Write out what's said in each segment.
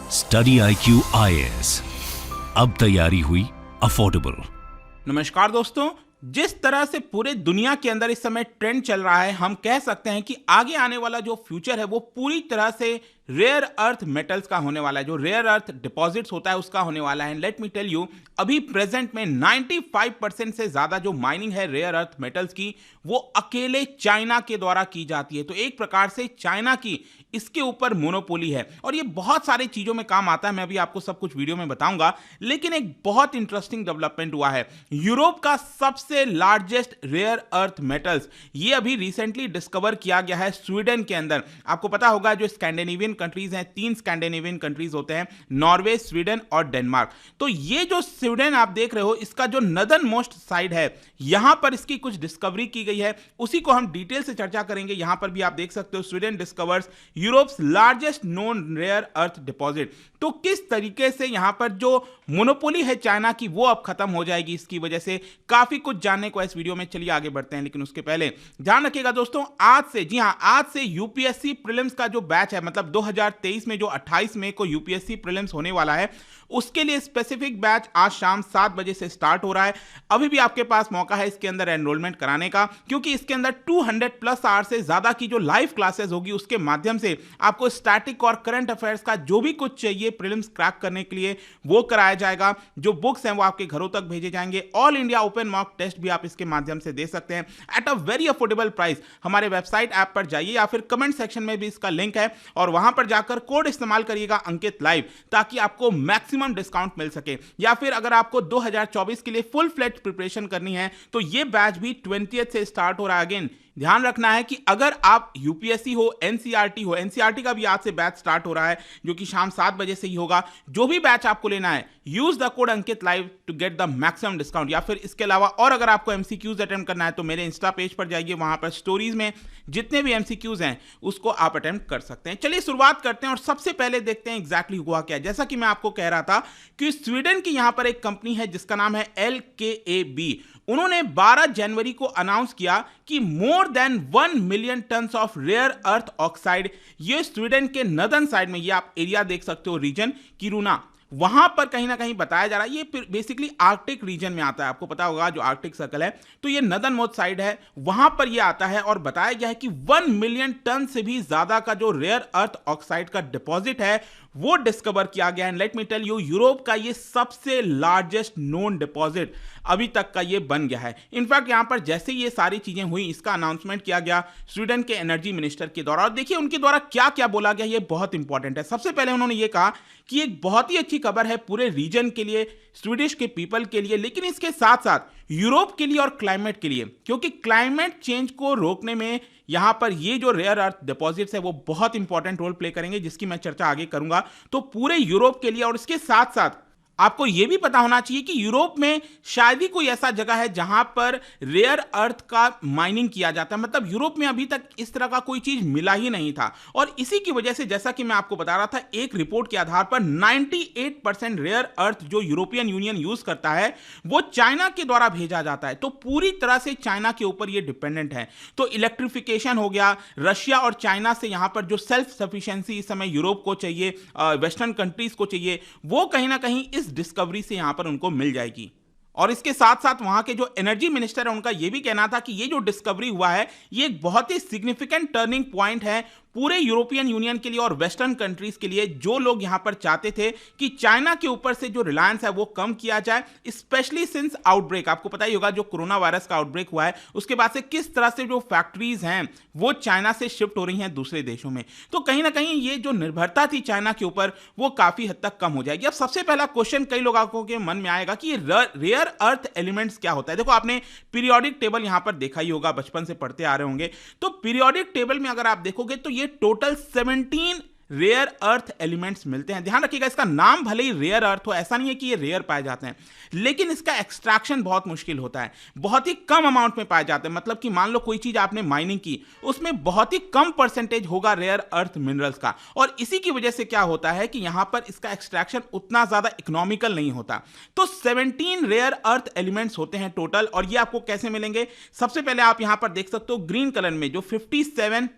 Study IQ IAS, अब तैयारी हुई अफोर्डेबल। नमस्कार दोस्तों, जिस तरह से पूरे दुनिया के अंदर इस समय ट्रेंड चल रहा है, हम कह सकते हैं कि आगे आने वाला जो फ्यूचर है वो पूरी तरह से रेयर अर्थ मेटल्स का होने वाला है। जो रेयर अर्थ डिपॉजिट्स होता है उसका होने वाला है। लेट मी टेल यू, अभी प्रेजेंट में 95% से ज्यादा जो माइनिंग है रेयर अर्थ मेटल्स की, वो अकेले चाइना के द्वारा की जाती है। तो एक प्रकार से चाइना की इसके ऊपर मोनोपोली है और ये बहुत सारी चीजों में काम आता है। मैं अभी आपको सब कुछ वीडियो में बताऊंगा, लेकिन एक बहुत इंटरेस्टिंग डेवलपमेंट हुआ है। यूरोप का सबसे लार्जेस्ट रेयर अर्थ मेटल्स ये अभी रिसेंटली डिस्कवर किया गया है स्वीडन के अंदर। आपको पता होगा जो स्कैंडिनेवियन कंट्रीज हैं, 3 स्कैंडिनेवियन कंट्रीज होते हैं, नॉर्वे, स्वीडन और डेनमार्क। तो ये जो स्वीडन आप देख रहे हो, इसका जो नदर्न मोस्ट साइड है, यहां पर इसकी कुछ डिस्कवरी की गई है। उसी को हम डिटेल से चर्चा करेंगे। यहां पर भी आप देख सकते हो, Sweden discovers Europe's largest known rare earth deposit. तो किस तरीके से यहां पर जो मोनोपोली है चाइना की, वो अब खत्म हो जाएगी इसकी वजह से। काफी कुछ जानने को इस वीडियो में, चलिए आगे बढ़ते हैं। लेकिन उसके पहले ध्यान रखिएगा दोस्तों, आज से, जी हां, आज से यूपीएससी प्रीलिम्स का जो बैच है, मतलब 2023 में जो 28 मई को यूपीएससी प्रीलिम्स होने वाला है, उसके लिए स्पेसिफिक बैच आज शाम 7 बजे से स्टार्ट हो रहा है। अभी भी आपके पास मौका है इसके अंदर एनरोलमेंट कराने का, क्योंकि इसके अंदर 200+ आवर से ज्यादा की जो लाइव क्लासेस होगी, उसके माध्यम से आपको स्टैटिक और करंट अफेयर्स का जो भी कुछ चाहिए प्रीलिम्स क्रैक करने के लिए, वो कराया जाएगा। जो बुक्स हैं वो आपके घरों तक भेजे जाएंगे। All India open mock test भी आप इसके माध्यम से दे सकते हैं at a very affordable price. हमारे वेबसाइट ऐप पर जाइए या फिर कमेंट सेक्शन में भी इसका लिंक है, और वहां पर जाकर कोड इस्तेमाल करिएगा अंकित लाइव, ताकि आपको मैक्सिमम डिस्काउंट मिल सके। या फिर अगर आपको 2024 के लिए फुल फ्लेज प्रिपरेशन करनी है, तो ये बैच भी 20th से स्टार्ट हो रहा है। अगेन ध्यान रखना है कि अगर आप यूपीएससी हो, एनसीईआरटी हो, एनसीईआरटी का भी आज से बैच स्टार्ट हो रहा है, जो कि शाम 7 बजे से ही होगा। जो भी बैच आपको लेना है, use the code Ankit live to get the maximum discount. या फिर इसके अलावा और अगर आपको एमसीक्यूज अटेम्प्ट करना है, तो मेरे इंस्टा पेज पर जाइए, वहां पर स्टोरीज में जितने भी एमसीक्यूज हैं उसको आप अटेम्प्ट कर सकते हैं। चलिए शुरुआत करते हैं और सबसे पहले देखते हैं एग्जैक्टली हुआ क्या। जैसा कि मैं आपको कह रहा था कि स्वीडन की यहां पर एक कंपनी है जिसका नाम है LKAB। उन्होंने 12 जनवरी को अनाउंस किया कि more than 1 million tons of rare earth oxide, ये स्वीडन के नदर्न साइड में, ये आप एरिया देख सकते हो, रीजन किरुना, वहां पर कहीं ना कहीं बताया जा रहा है। ये बेसिकली आर्कटिक रीजन में आता है। आपको पता होगा जो आर्कटिक सर्कल है, तो ये नदर्न मोस्ट साइड है, वहां पर ये आता है। और बताया गया है कि 1 मिलियन टन से भी ज्यादा का जो रेयर अर्थ ऑक्साइड का डिपॉजिट है, वो डिस्कवर किया गया है। Let me tell you, Europe का ये सबसे लार्जेस्ट नोन डिपॉजिट अभी तक का ये बन गया है। इनफैक्ट यहां पर जैसे ये सारी चीजें हुई, इसका अनाउंसमेंट किया गया स्वीडन के एनर्जी मिनिस्टर के द्वारा। और देखिए उनके द्वारा क्या क्या बोला गया, ये बहुत इंपॉर्टेंट है। सबसे पहले उन्होंने ये कहा कि एक बहुत ही अच्छी खबर है पूरे रीजन के लिए, स्वीडिश के पीपल के लिए, लेकिन इसके साथ साथ यूरोप के लिए और क्लाइमेट के लिए, क्योंकि क्लाइमेट चेंज को रोकने में यहां पर ये जो रेयर अर्थ डिपॉजिट्स है वो बहुत इंपॉर्टेंट रोल प्ले करेंगे, जिसकी मैं चर्चा आगे करूंगा। तो पूरे यूरोप के लिए, और इसके साथ साथ आपको यह भी पता होना चाहिए कि यूरोप में शायद ही कोई ऐसा जगह है जहां पर रेयर अर्थ का माइनिंग किया जाता है। मतलब यूरोप में अभी तक इस तरह का कोई चीज मिला ही नहीं था, और इसी की वजह से, जैसा कि मैं आपको बता रहा था, एक रिपोर्ट के आधार पर 98% रेयर अर्थ जो यूरोपियन यूनियन यूज करता है, वो चाइना के द्वारा भेजा जाता है। तो पूरी तरह से चाइना के ऊपर ये डिपेंडेंट है। तो इलेक्ट्रिफिकेशन हो गया, रशिया और चाइना से यहां पर जो सेल्फ सफिशिएंसी इस समय यूरोप को चाहिए, वेस्टर्न कंट्रीज को चाहिए, वो कहीं ना कहीं इस डिस्कवरी से यहां पर उनको मिल जाएगी। और इसके साथ साथ वहां के जो एनर्जी मिनिस्टर है, उनका यह भी कहना था कि ये जो डिस्कवरी हुआ है, ये एक बहुत ही सिग्निफिकेंट टर्निंग पॉइंट है पूरे यूरोपियन यूनियन के लिए और वेस्टर्न कंट्रीज के लिए, जो लोग यहां पर चाहते थे कि चाइना के ऊपर से जो रिलायंस है वो कम किया जाए, स्पेशली सिंस आउटब्रेक। आपको पता ही होगा जो कोरोना वायरस का आउटब्रेक हुआ है, उसके बाद से किस तरह से जो फैक्ट्रीज हैं वो चाइना से शिफ्ट हो रही हैं दूसरे देशों में। तो कहीं ना कहीं ये जो निर्भरता थी चाइना के ऊपर, वो काफी हद तक कम हो जाएगी। अब सबसे पहला क्वेश्चन कई लोगों के मन में आएगा कि रेयर अर्थ एलिमेंट्स क्या होता है। देखो, आपने पीरियोडिक टेबल यहां पर देखा ही होगा, बचपन से पढ़ते आ रहे होंगे। तो पीरियोडिक टेबल में अगर आप देखोगे तो ये टोटल 17 रेयर अर्थ एलिमेंट्स मिलते हैं। ध्यान रखिएगा, इसका नाम भले ही रेयर अर्थ हो, ऐसा नहीं है कि ये रेयर पाए जाते हैं, लेकिन इसका एक्सट्रैक्शन बहुत मुश्किल होता है, बहुत ही कम अमाउंट में पाए जाते हैं। मतलब कि मान लो कोई चीज आपने माइनिंग की, उसमें बहुत ही कम परसेंटेज होगा रेयर अर्थ मिनरल्स का, और इसी की वजह से क्या होता है कि यहां पर इसका एक्सट्रैक्शन उतना ज्यादा इकोनॉमिकल नहीं होता। तो 17 रेयर अर्थ एलिमेंट्स होते हैं टोटल, और ये आपको कैसे मिलेंगे? सबसे पहले आप यहां पर देख सकते हो ग्रीन कलर में जो 57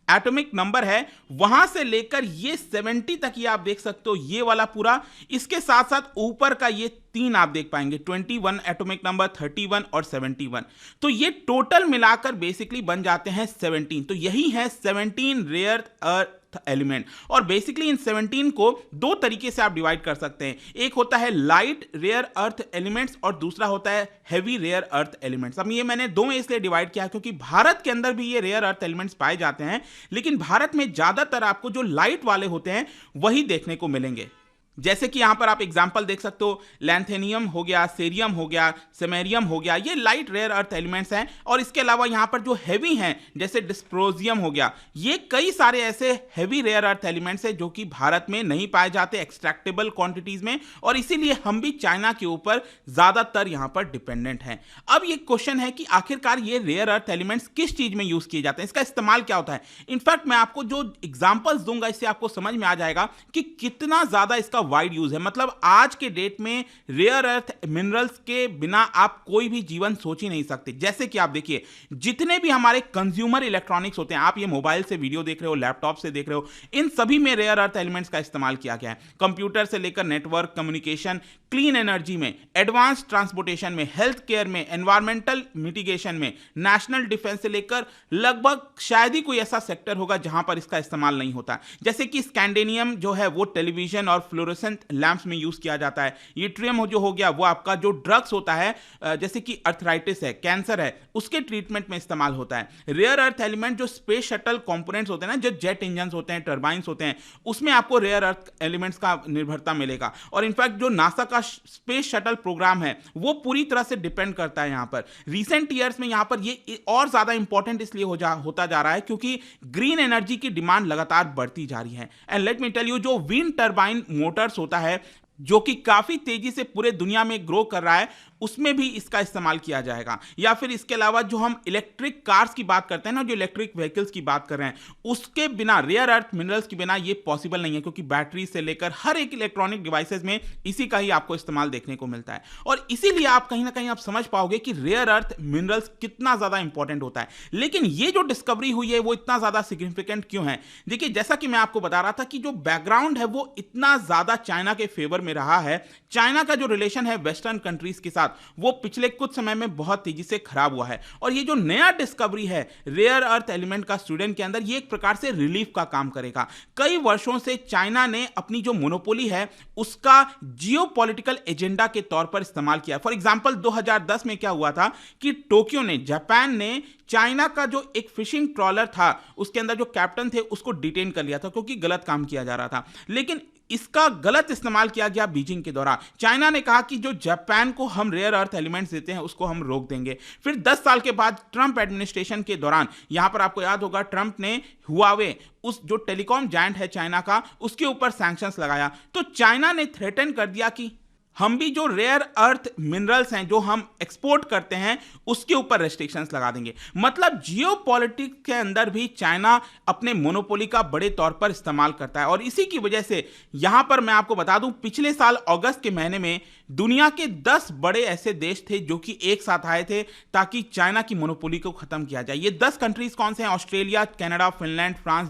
एटॉमिक नंबर है, वहां से लेकर ये 70 तक ये आप देख सकते हो, ये वाला पूरा, इसके साथ साथ ऊपर का ये 3 आप देख पाएंगे, 21 एटॉमिक नंबर, 31 और 71। तो ये टोटल मिलाकर बेसिकली बन जाते हैं 17। तो यही है 17 रेयर अर्थ एलिमेंट। और बेसिकली इन 17 को दो तरीके से आप डिवाइड कर सकते हैं। एक होता है लाइट रेयर अर्थ एलिमेंट्स और दूसरा होता है हैवी रेयर अर्थ एलिमेंट्स। अब ये मैंने दो में इसलिए डिवाइड किया क्योंकि भारत के अंदर भी ये रेयर अर्थ एलिमेंट्स पाए जाते हैं, लेकिन भारत में ज्यादातर आपको जो लाइट वाले होते हैं वही देखने को मिलेंगे। जैसे कि यहां पर आप एग्जांपल देख सकते हो, लैंथेनियम हो गया, सेरियम हो गया, सेमेरियम हो गया, ये लाइट रेयर अर्थ एलिमेंट्स हैं। और इसके अलावा यहां पर जो हैवी हैं जैसे डिस्प्रोजियम हो गया, ये कई सारे ऐसे हैवी रेयर अर्थ एलिमेंट्स हैं जो कि भारत में नहीं पाए जाते एक्सट्रैक्टेबल क्वांटिटीज में, और इसीलिए हम भी चाइना के ऊपर ज्यादातर यहां पर डिपेंडेंट हैं। अब ये क्वेश्चन है कि आखिरकार ये रेयर अर्थ एलिमेंट्स किस चीज में यूज किए जाते हैं, इसका इस्तेमाल क्या होता है। इनफैक्ट मैं आपको जो एग्जांपल्स दूंगा इससे आपको समझ में आ जाएगा कि कितना ज्यादा इसका वाइड यूज है। मतलब आज के डेट में रेयर अर्थ मिनरल्स के बिना आप कोई भी जीवन सोच ही नहीं सकते। जैसे कि आप देखिए, जितने भी हमारे कंज्यूमर इलेक्ट्रॉनिक्स होते हैं, आप ये मोबाइल से वीडियो देख रहे हो, लैपटॉप से देख रहे हो, इन सभी में रेयर अर्थ एलिमेंट्स का इस्तेमाल किया गया है। कंप्यूटर से लेकर नेटवर्क कम्युनिकेशन, क्लीन एनर्जी में, एडवांस ट्रांसपोर्टेशन में, हेल्थ केयर में, एनवायरमेंटल मिटिगेशन में, नेशनल डिफेंस से लेकर लगभग शायद ही कोई ऐसा सेक्टर होगा जहां पर इसका इस्तेमाल नहीं होता। जैसे कि स्कैंडेनियम जो है वो टेलीविजन और फ्लोरोसेंट लैंप्स में यूज किया जाता है। यूट्रियम जो हो गया वो आपका जो ड्रग्स होता है, जैसे कि अर्थराइटिस है, कैंसर है, उसके ट्रीटमेंट में इस्तेमाल होता है। रेयर अर्थ एलिमेंट जो स्पेस शटल कंपोनेंट्स होते हैं ना, जो जेट इंजन होते हैं, टर्बाइंस होते हैं, उसमें आपको रेयर अर्थ एलिमेंट्स का निर्भरता मिलेगा। और इनफैक्ट जो नासा का स्पेस शटल प्रोग्राम है वो पूरी तरह से डिपेंड करता है यहां पर। रिसेंट ईयर्स में यहां पर ये और ज्यादा इंपॉर्टेंट इसलिए होता जा रहा है क्योंकि ग्रीन एनर्जी की डिमांड लगातार बढ़ती जा रही है। And let me tell you, जो विंड टर्बाइन मोटर्स होता है जो कि काफी तेजी से पूरे दुनिया में ग्रो कर रहा है, उसमें भी इसका इस्तेमाल किया जाएगा। या फिर इसके अलावा जो हम इलेक्ट्रिक कार्स की बात करते हैं ना, जो इलेक्ट्रिक व्हीकल्स की बात कर रहे हैं, उसके बिना रेयर अर्थ मिनरल्स के बिना ये पॉसिबल नहीं है, क्योंकि बैटरी से लेकर हर एक इलेक्ट्रॉनिक डिवाइसेस में इसी का ही आपको इस्तेमाल देखने को मिलता है। और इसीलिए आप कहीं ना कहीं आप समझ पाओगे कि रेयर अर्थ मिनरल्स कितना ज्यादा इंपॉर्टेंट होता है। लेकिन ये जो डिस्कवरी हुई है वो इतना ज्यादा सिग्निफिकेंट क्यों है? देखिए, जैसा कि मैं आपको बता रहा था कि जो बैकग्राउंड है वो इतना ज्यादा चाइना के फेवर में रहा है। चाइना का जो रिलेशन है वेस्टर्न कंट्रीज के साथ, वो पिछले कुछ समय में बहुत तेजी से खराब हुआ है। और ये जो नया डिस्कवरी है रेयर अर्थ एलिमेंट का स्टूडेंट के अंदर, ये एक प्रकार से रिलीफ का काम करेगा। कई वर्षों से चाइना ने अपनी जो मोनोपोली है उसका जियोपॉलिटिकल एजेंडा के तौर पर इस्तेमाल किया। फॉर एग्जांपल 2010 में क्या हुआ था कि टोक्यो ने, जापान ने चाइना का जो एक फिशिंग ट्रॉलर था उसके अंदर जो कैप्टन थे उसको डिटेन कर लिया था क्योंकि गलत काम किया जा रहा था। लेकिन इसका गलत इस्तेमाल किया गया बीजिंग के द्वारा। चाइना ने कहा कि जो जापान को हम रेयर अर्थ एलिमेंट्स देते हैं उसको हम रोक देंगे। फिर 10 साल के बाद ट्रंप एडमिनिस्ट्रेशन के दौरान, यहां पर आपको याद होगा, ट्रंप ने हुआवे, उस जो टेलीकॉम जायंट है चाइना का, उसके ऊपर सैंक्शंस लगाया। तो चाइना ने थ्रेटन कर दिया कि हम भी जो रेयर अर्थ मिनरल्स हैं जो हम एक्सपोर्ट करते हैं उसके ऊपर रेस्ट्रिक्शंस लगा देंगे। मतलब जियोपॉलिटिक्स के अंदर भी चाइना अपने मोनोपोली का बड़े तौर पर इस्तेमाल करता है। और इसी की वजह से यहां पर मैं आपको बता दूं, पिछले साल अगस्त के महीने में दुनिया के 10 बड़े ऐसे देश थे जो कि एक साथ आए थे ताकि चाइना की मोनोपोली को खत्म किया जाए। ये 10 कंट्रीज कौन से हैं? Australia, Canada, Finland, France,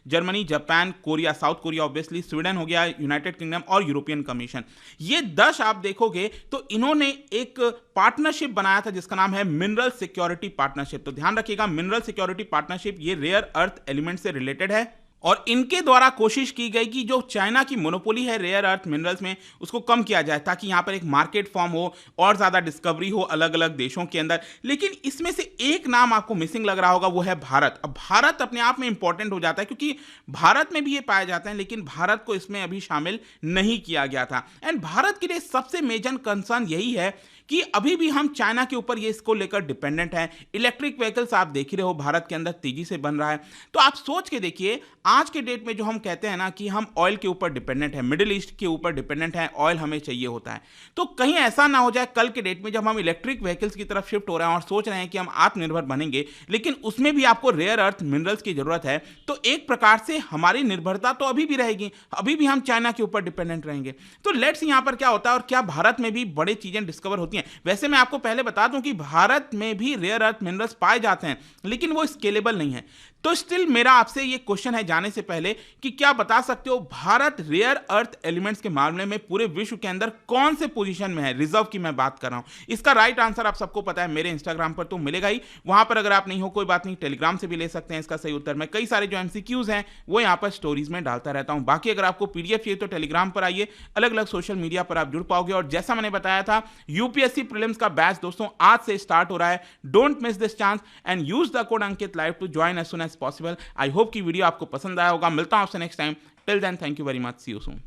Germany, Japan, Korea, south Korea obviously, Sweden हो गया, यूनाइटेड किंगडम और यूरोपियन कमीशन। ये 10 आप देखोगे तो इन्होंने एक पार्टनरशिप बनाया था जिसका नाम है मिनरल सिक्योरिटी पार्टनरशिप। तो ध्यान रखिएगा, मिनरल सिक्योरिटी पार्टनरशिप ये रेयर अर्थ एलिमेंट से रिलेटेड है और इनके द्वारा कोशिश की गई कि जो चाइना की मोनोपोली है रेयर अर्थ मिनरल्स में उसको कम किया जाए ताकि यहां पर एक मार्केट फॉर्म हो और ज्यादा डिस्कवरी हो अलग अलग देशों के अंदर। लेकिन इसमें से एक नाम आपको मिसिंग लग रहा होगा, वो है भारत। अब भारत अपने आप में इंपॉर्टेंट हो जाता है क्योंकि भारत में भी ये पाए जाते हैं, लेकिन भारत को इसमें अभी शामिल नहीं किया गया था। एंड भारत के लिए सबसे मेजर कंसर्न यही है कि अभी भी हम चाइना के ऊपर ये इसको लेकर डिपेंडेंट हैं। इलेक्ट्रिक व्हीकल्स आप देख ही रहे हो भारत के अंदर तेजी से बन रहा है। तो आप सोच के देखिए, आज के डेट में जो हम कहते हैं ना कि हम ऑयल के ऊपर डिपेंडेंट है, मिडिल ईस्ट के ऊपर डिपेंडेंट है, ऑयल हमें चाहिए होता है, तो कहीं ऐसा ना हो जाए कल के डेट में जब हम इलेक्ट्रिक व्हीकल्स की तरफ शिफ्ट हो रहे हैं और सोच रहे हैं कि हम आत्मनिर्भर बनेंगे, लेकिन उसमें भी आपको रेयर अर्थ मिनरल्स की जरूरत है, तो एक प्रकार से हमारी निर्भरता तो अभी भी रहेगी, अभी भी हम चाइना के ऊपर डिपेंडेंट रहेंगे। तो लेट्स यहां पर क्या होता है और क्या भारत में भी बड़ी चीजें डिस्कवर होती हैं। वैसे मैं आपको पहले बता दूं कि भारत में भी रेयर अर्थ मिनरल्स पाए जाते हैं, लेकिन वो स्केलेबल नहीं है। तो स्टिल मेरा आपसे ये क्वेश्चन है जाने से पहले कि क्या बता सकते हो भारत रेयर अर्थ एलिमेंट्स के मामले में पूरे विश्व के अंदर कौन से पोजीशन में है? रिजर्व की मैं बात कर रहा हूं। इसका राइट आंसर आप सबको पता है, मेरे इंस्टाग्राम पर तो मिलेगा ही, वहां पर अगर आप नहीं हो कोई बात नहीं, टेलीग्राम से भी ले सकते हैं इसका सही उत्तर। मैं कई सारे जो एमसीक्यूज हैं वो यहां पर स्टोरीज में डालता रहता हूं। बाकी अगर आपको पीडीएफ चाहिए तो टेलीग्राम पर आइए, अलग अलग सोशल मीडिया पर आप जुड़ पाओगे। और जैसा मैंने बताया था, यूपीएससी प्रीलिम्स का बैच दोस्तों आज से स्टार्ट हो रहा है। Don't miss this chance and use the code Ankit live to join as soon as possible. I hope कि वीडियो आपको पसंद आया होगा। मिलता हूं आपसे next time. Till then, thank you very much, see you soon.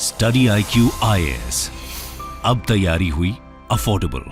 Study IQ IAS, अब तैयारी हुई अफोर्डेबल।